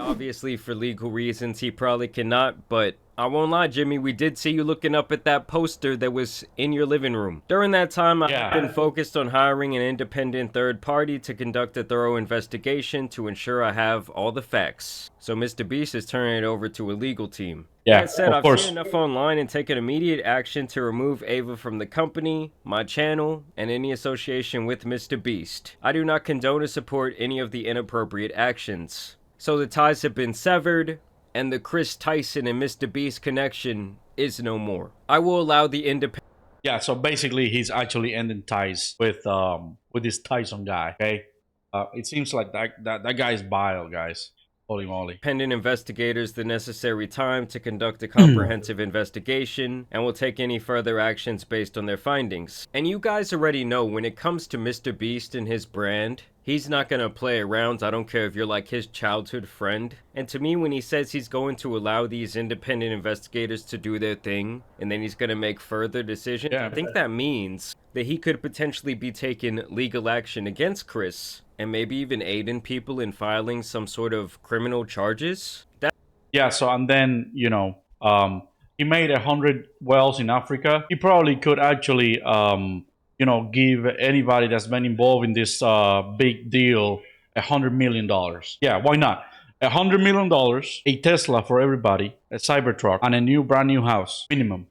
Obviously, for legal reasons, he probably cannot, but I won't lie, Jimmy, we did see you looking up at that poster that was in your living room. During that time, I've been focused on hiring an independent third party to conduct a thorough investigation to ensure I have all the facts. So MrBeast is turning it over to a legal team. Yeah, That said, of I've course. seen enough online and taken immediate action to remove Ava from the company, my channel, and any association with MrBeast. I do not condone or support any of the inappropriate actions. So the ties have been severed, and the Kris, Tyson, and MrBeast connection is no more. I will allow the independent... Yeah, so basically he's actually ending ties with this Tyson guy, okay? It seems like that guy's vile, guys. Holy moly. Independent investigators the necessary time to conduct a comprehensive investigation and will take any further actions based on their findings. And you guys already know when it comes to MrBeast and his brand, he's not gonna play around. I don't care if you're like his childhood friend. And to me, when he says he's going to allow these independent investigators to do their thing and then he's gonna make further decisions, I think that means that he could potentially be taking legal action against Kris and maybe even aiding people in filing some sort of criminal charges. Yeah, so and then, you know, he made 100 wells in Africa. He probably could actually, you know, give anybody that's been involved in this big deal $100 million. Yeah, why not? $100 million, a Tesla for everybody, a Cybertruck, and a brand new house, minimum.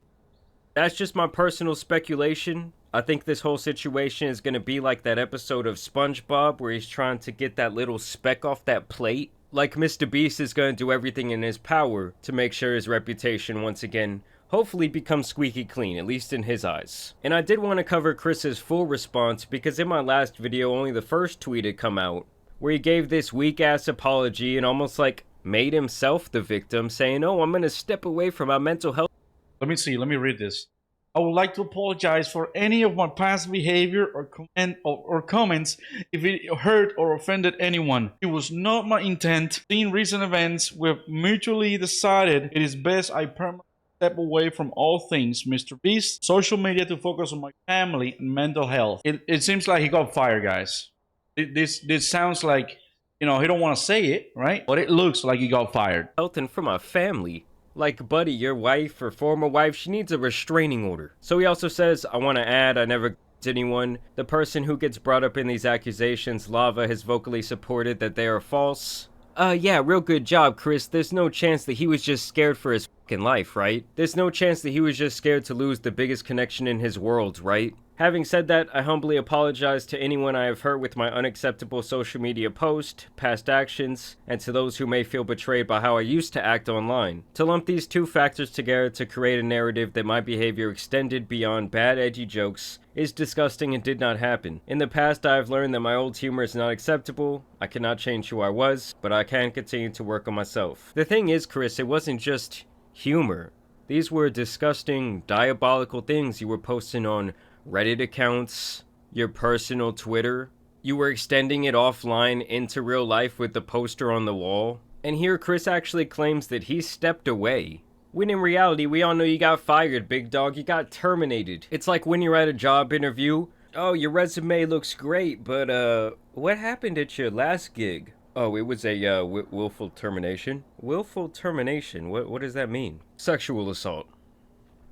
That's just my personal speculation. I think this whole situation is going to be like that episode of SpongeBob where he's trying to get that little speck off that plate. Like MrBeast is going to do everything in his power to make sure his reputation once again hopefully becomes squeaky clean, at least in his eyes. And I did want to cover Kris's full response because in my last video only the first tweet had come out where he gave this weak ass apology and almost like made himself the victim, saying, "Oh, I'm going to step away from my mental health." Let me read this. I would like to apologize for any of my past behavior or comments if it hurt or offended anyone. It was not my intent. Seeing recent events, we've mutually decided it is best I permanently step away from all things MrBeast, social media, to focus on my family and mental health. It seems like he got fired, guys. This sounds like, you know, he don't want to say it, right? But it looks like he got fired. And for my family. Like, buddy, your wife or former wife, she needs a restraining order. So he also says, I want to add, I never anyone. The person who gets brought up in these accusations, Lava, has vocally supported that they are false. Yeah, real good job, Kris. There's no chance that he was just scared for his fucking life, right? There's no chance that he was just scared to lose the biggest connection in his world, right? Having said that, I humbly apologize to anyone I have hurt with my unacceptable social media post, past actions, and to those who may feel betrayed by how I used to act online. To lump these two factors together to create a narrative that my behavior extended beyond bad edgy jokes is disgusting and did not happen. In the past, I have learned that my old humor is not acceptable. I cannot change who I was, but I can continue to work on myself. The thing is, Kris, it wasn't just humor. These were disgusting, diabolical things you were posting on Reddit accounts, your personal Twitter. You were extending it offline into real life with the poster on the wall. And here Kris actually claims that he stepped away. When in reality, we all know you got fired, big dog. You got terminated. It's like when you're at a job interview. Oh, your resume looks great, but what happened at your last gig? Oh, it was a willful termination. Willful termination? What does that mean? Sexual assault.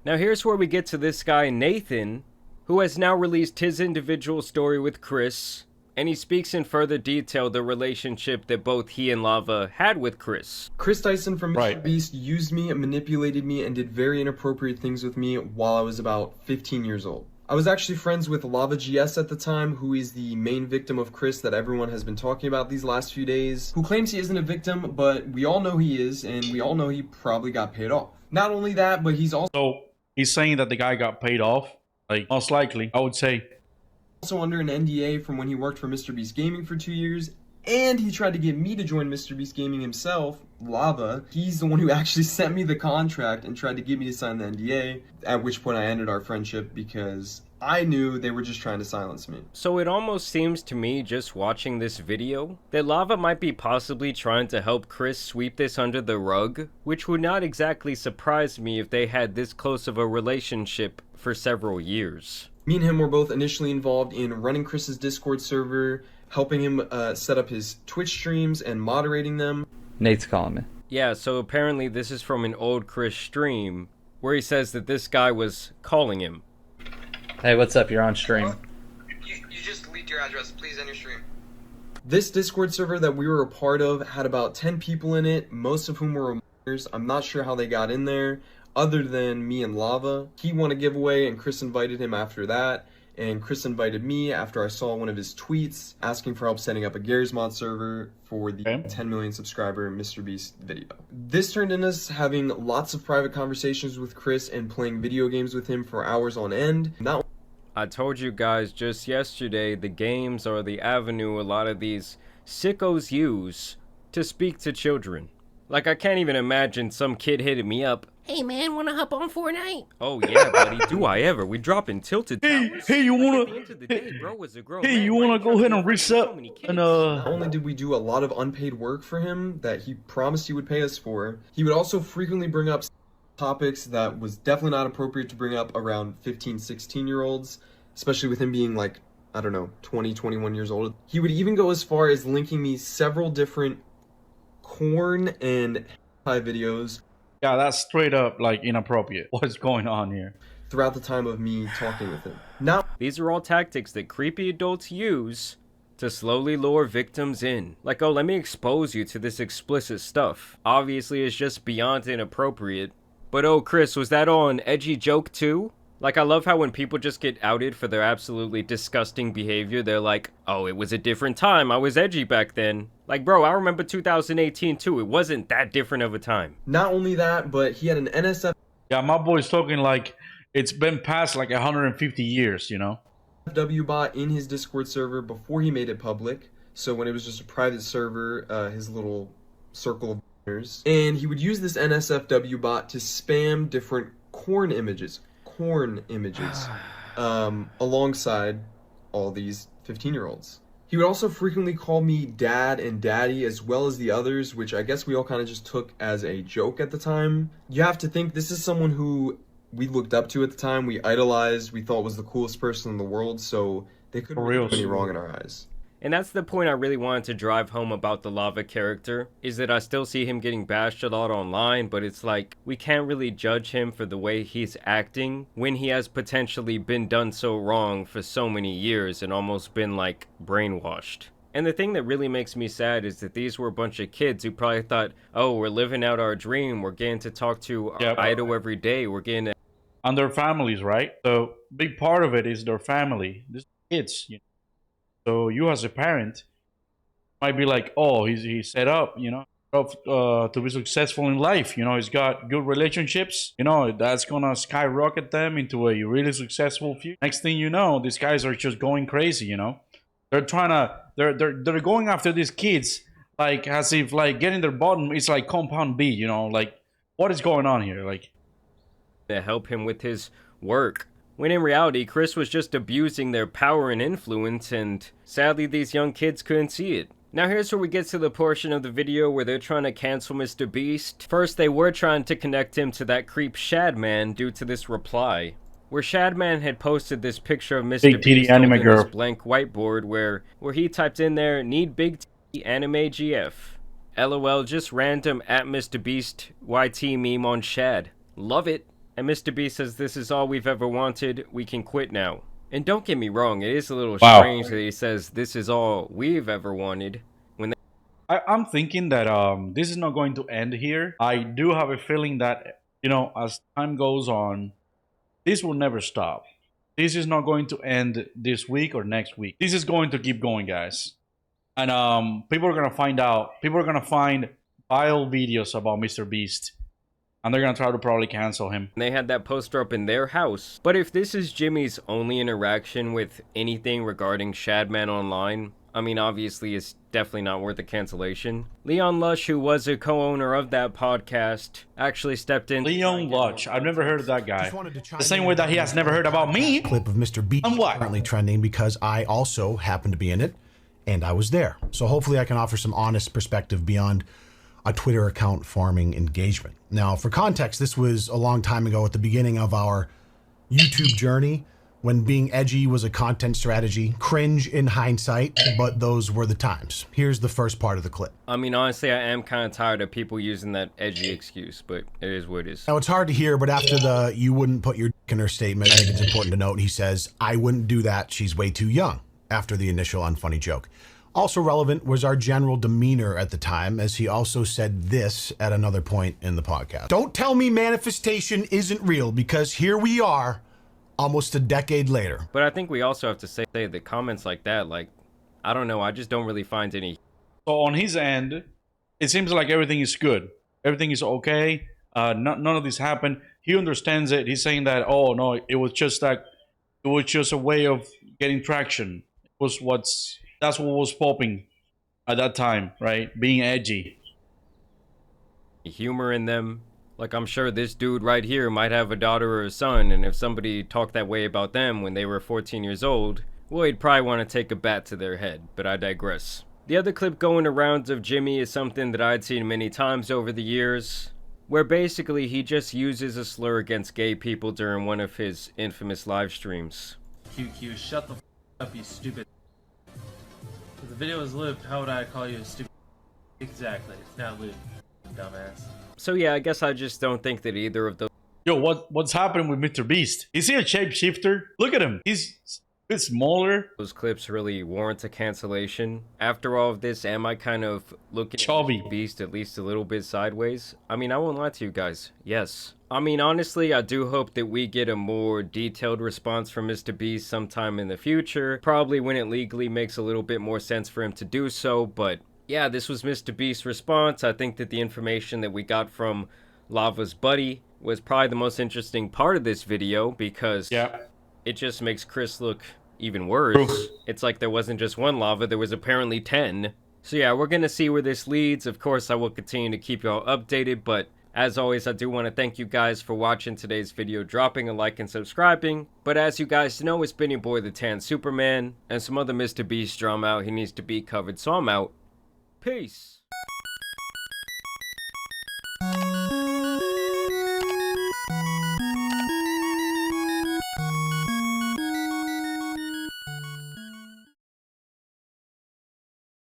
Now here's where we get to this guy, Nathan, who has now released his individual story with Kris, and he speaks in further detail the relationship that both he and Lava had with Kris. Kris Tyson from MrBeast used me, manipulated me, and did very inappropriate things with me while I was about 15 years old. I was actually friends with Lava GS at the time, who is the main victim of Kris that everyone has been talking about these last few days, who claims he isn't a victim, but we all know he is, and we all know he probably got paid off. Not only that, but he's also... So, he's saying that the guy got paid off? Like, most likely, I would say. Also under an NDA from when he worked for MrBeast Gaming for 2 years, and he tried to get me to join MrBeast Gaming himself, Lava. He's the one who actually sent me the contract and tried to get me to sign the NDA, at which point I ended our friendship because I knew they were just trying to silence me. So it almost seems to me, just watching this video, that Lava might be possibly trying to help Kris sweep this under the rug, which would not exactly surprise me if they had this close of a relationship for several years. Me and him were both initially involved in running Kris's Discord server, helping him set up his Twitch streams and moderating them. Nate's calling me. Yeah, so apparently this is from an old Kris stream where he says that this guy was calling him. Hey, what's up? You're on stream. You just leaked your address. Please end your stream. This Discord server that we were a part of had about 10 people in it, most of whom were minors. I'm not sure how they got in there, other than me and Lava. He won a giveaway and Kris invited him after that, and Kris invited me after I saw one of his tweets asking for help setting up a Garry's Mod server for the 10 million subscriber MrBeast video. This turned into us having lots of private conversations with Kris and playing video games with him for hours on end. I told you guys just yesterday, the games are the avenue a lot of these sickos use to speak to children. Like, I can't even imagine some kid hitting me up. Hey man, wanna hop on Fortnite? Oh yeah, buddy, do I ever? We dropping Tilted Towers. Hey, you wanna? At the end of the day, bro, was a grown man, You wanna right? go ahead and reset and Not only did we do a lot of unpaid work for him that he promised he would pay us for, he would also frequently bring up topics that was definitely not appropriate to bring up around 15, 16-year-olds, especially with him being like, I don't know, 20, 21 years old. He would even go as far as linking me several different corn and hentai videos. Yeah, that's straight up like inappropriate. What's going on here? Throughout the time of me talking with him. Now, These are all tactics that creepy adults use to slowly lure victims in. Like, oh, let me expose you to this explicit stuff. Obviously, it's just beyond inappropriate. But oh, Kris, was that all an edgy joke too? Like, I love how when people just get outed for their absolutely disgusting behavior, they're like, oh, it was a different time, I was edgy back then. Like, bro, I remember 2018 too, it wasn't that different of a time. not only that, but he had an NSFW Yeah, my boy's talking like it's been past like 150 years, you know? bot in his Discord server before he made it public. So when it was just a private server, his little circle of minors. And he would use this NSFW bot to spam different corn images, alongside all these 15-year-olds. He would also frequently call me dad and daddy as well as the others, which I guess we all kind of just took as a joke at the time. You have to think this is someone who we looked up to at the time, we idolized, we thought was the coolest person in the world, so they couldn't really do any wrong in our eyes. And that's the point I really wanted to drive home about the Lava character, is that I still see him getting bashed a lot online, but it's like, we can't really judge him for the way he's acting when he has potentially been done so wrong for so many years and almost been, like, brainwashed. And the thing that really makes me sad is that these were a bunch of kids who probably thought, oh, we're living out our dream, we're getting to talk to our idol every day, we're getting to... And their families, right? So, big part of it is their family. These kids, you know? So you as a parent might be like, oh, he's set up, you know, to be successful in life. You know, he's got good relationships. You know, that's gonna skyrocket them into a really successful future. Next thing you know, these guys are just going crazy. You know, they're going after these kids like as if like getting their bottom is like compound B. You know, like what is going on here? Like, to help him with his work. When in reality, Kris was just abusing their power and influence, and sadly these young kids couldn't see it. Now here's where we get to the portion of the video where they're trying to cancel MrBeast. First, they were trying to connect him to that creep Shadman due to this reply, where Shadman had posted this picture of MrBeast anime holding girl. this blank whiteboard where he typed in there, need big T anime GF. LOL, just random at MrBeast YT meme on Shad. Love it. And MrBeast says, this is all we've ever wanted, we can quit now. And don't get me wrong, it is a little strange that he says, this is all we've ever wanted. When I'm thinking that this is not going to end here. I do have a feeling that, you know, as time goes on, this will never stop. This is not going to end this week or next week. This is going to keep going, guys. And people are going to find out. People are going to find vile videos about MrBeast. And they're going to try to probably cancel him. They had that poster up in their house. But if this is Jimmy's only interaction with anything regarding Shadman online, I mean, obviously it's definitely not worth a cancellation. Leon Lush, who was a co-owner of that podcast, actually stepped in. Leon Lush, I've never heard of that guy. The same way that he has never heard about me. Clip of MrBeast currently trending because I also happen to be in it, and I was there. So hopefully I can offer some honest perspective beyond a Twitter account farming engagement. Now, for context, this was a long time ago at the beginning of our YouTube journey when being edgy was a content strategy. Cringe in hindsight, but those were the times. Here's the first part of the clip. I mean, honestly, I am kind of tired of people using that edgy excuse, but it is what it is. Now, it's hard to hear, but after the "you wouldn't put your dick in her" statement, I think it's important to note he says, "I wouldn't do that, she's way too young," after the initial unfunny joke. Also relevant was our general demeanor at the time, as he also said this at another point in the podcast. Don't tell me manifestation isn't real, because here we are, almost a decade later. But I think we also have to say that comments like that, like, I don't know, I just don't really find any. So on his end, it seems like everything is good. Everything is okay. None of this happened. He understands it. He's saying that, oh no, it was just a way of getting traction. That's what was popping at that time, right? Being edgy. Humor in them. Like, I'm sure this dude right here might have a daughter or a son, and if somebody talked that way about them when they were 14 years old, well, he'd probably want to take a bat to their head, but I digress. The other clip going around of Jimmy is something that I'd seen many times over the years, where basically he just uses a slur against gay people during one of his infamous live streams. QQ, shut the f up, you stupid. If the video is lived, how would I call you a stupid? Exactly, it's not lived, dumbass. So yeah, I guess I just don't think that either of those. Yo, what's happening with MrBeast? Is he a shapeshifter? Look at him. He's a bit smaller. Those clips really warrant a cancellation. After all of this, am I kind of looking Chubby. at Beast at least a little bit sideways? I mean, I won't lie to you guys. Yes. I mean, honestly, I do hope that we get a more detailed response from MrBeast sometime in the future. Probably when it legally makes a little bit more sense for him to do so, but yeah, this was MrBeast's response. I think that the information that we got from Lava's buddy was probably the most interesting part of this video, because it just makes Kris look even worse. It's like there wasn't just one Lava, there was apparently 10. So yeah, we're gonna see where this leads. Of course, I will continue to keep y'all updated, but as always, I do want to thank you guys for watching today's video, dropping a like and subscribing. But as you guys know, it's been your boy the Tan Superman, and some other MrBeast drama out he needs to be covered, so I'm out. Peace.